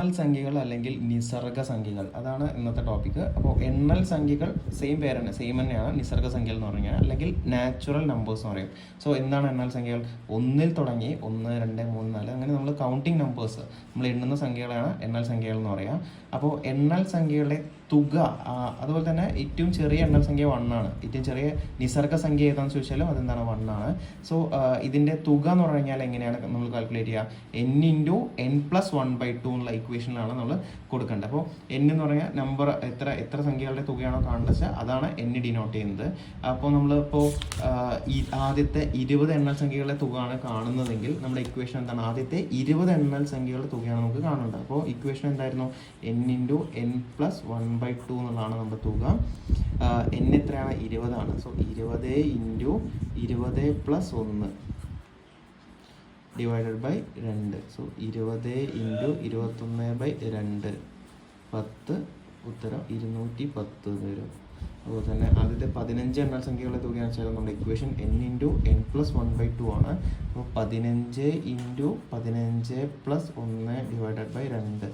എണ്ണൽ സംഖ്യകൾ അല്ലെങ്കിൽ നിസർഗ സംഖ്യകൾ, അതാണ് ഇന്നത്തെ ടോപ്പിക്ക്. അപ്പോൾ എണ്ണൽ സംഖ്യകൾ സെയിം തന്നെയാണ് നിസർഗ സംഖ്യകൾ എന്ന് പറഞ്ഞാൽ, അല്ലെങ്കിൽ നാച്ചുറൽ നമ്പേഴ്സ് എന്ന് പറയും. സോ എന്താണ് എണ്ണൽ സംഖ്യകൾ? ഒന്നിൽ തുടങ്ങി 1, 2, 3, 4 അങ്ങനെ നമ്മൾ കൗണ്ടിങ് നമ്പേഴ്സ് നമ്മൾ എണ്ണുന്ന സംഖ്യകളാണ് എണ്ണൽ സംഖ്യകൾ എന്ന് പറയാം. അപ്പോൾ എണ്ണൽ സംഖ്യകളുടെ തുക, അതുപോലെ തന്നെ ഏറ്റവും ചെറിയ എണ്ണൽ സംഖ്യ 1 ആണ്. ഏറ്റവും ചെറിയ നിസർഗ സംഖ്യ ഏതാണെന്ന് ചോദിച്ചാലും അതെന്താണ് 1 ആണ്. സോ ഇതിൻ്റെ തുക എന്ന് പറഞ്ഞു കഴിഞ്ഞാൽ എങ്ങനെയാണ് നമ്മൾ കാൽക്കുലേറ്റ് ചെയ്യുക? n × n+1/2 എന്നുള്ള ഇക്വേഷനിലാണ് നമ്മൾ കൊടുക്കേണ്ടത്. അപ്പോൾ n എന്ന് പറഞ്ഞാൽ നമ്പർ, എത്ര സംഖ്യകളുടെ തുകയാണോ കാണേണ്ടത് വെച്ചാൽ അതാണ് n ഡിനോട്ട് ചെയ്യുന്നത്. അപ്പോൾ നമ്മളിപ്പോൾ ആദ്യത്തെ 20 എണ്ണൽ സംഖ്യകളുടെ തുകയാണ് കാണുന്നതെങ്കിൽ നമ്മുടെ ഇക്വേഷൻ എന്താണ്? ആദ്യത്തെ 20 എണ്ണൽ സംഖ്യകളുടെ തുകയാണ് നമുക്ക് കാണേണ്ടത്. അപ്പോൾ ഇക്വേഷൻ എന്തായിരുന്നു? n × n+1/2 എന്നുള്ളതാണ് നമ്മുടെ തുക. n എത്രയാണ്? 20 ആണ്. So 20 × 20+1 divided by 2. സോ 20 × 21/2 10, ഉത്തരം 210 വരും. അതുപോലെ തന്നെ ആദ്യത്തെ 15 എണ്ണൽ സംഖ്യകളുടെ തുകയാണ് വെച്ചാൽ നമ്മുടെ ഇക്വേഷൻ n × n+1/2 ആണ്. അപ്പോൾ 15 × 15+1 ഡിവൈഡഡ് ബൈ 2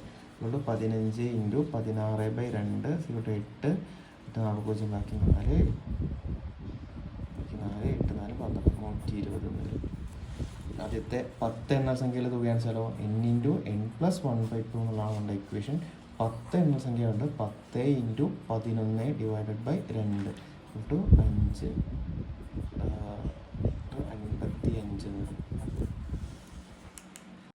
അതുകൊണ്ട് 15 × 16/2 8 8 4 ബാക്കി 4 8 4 12 120 വരും. ആദ്യത്തെ 10 എണ്ണൽ സംഖ്യയിലെ തുകയാണ് വെച്ചാലോ n × n+1/2 എന്നുള്ളതാണ് നമ്മുടെ ഇക്വേഷൻ. 10 എണ്ണൽ സംഖ്യയുണ്ട്. 10 × 11 ഡിവൈഡഡ് ബൈ 2 5 55 വരും.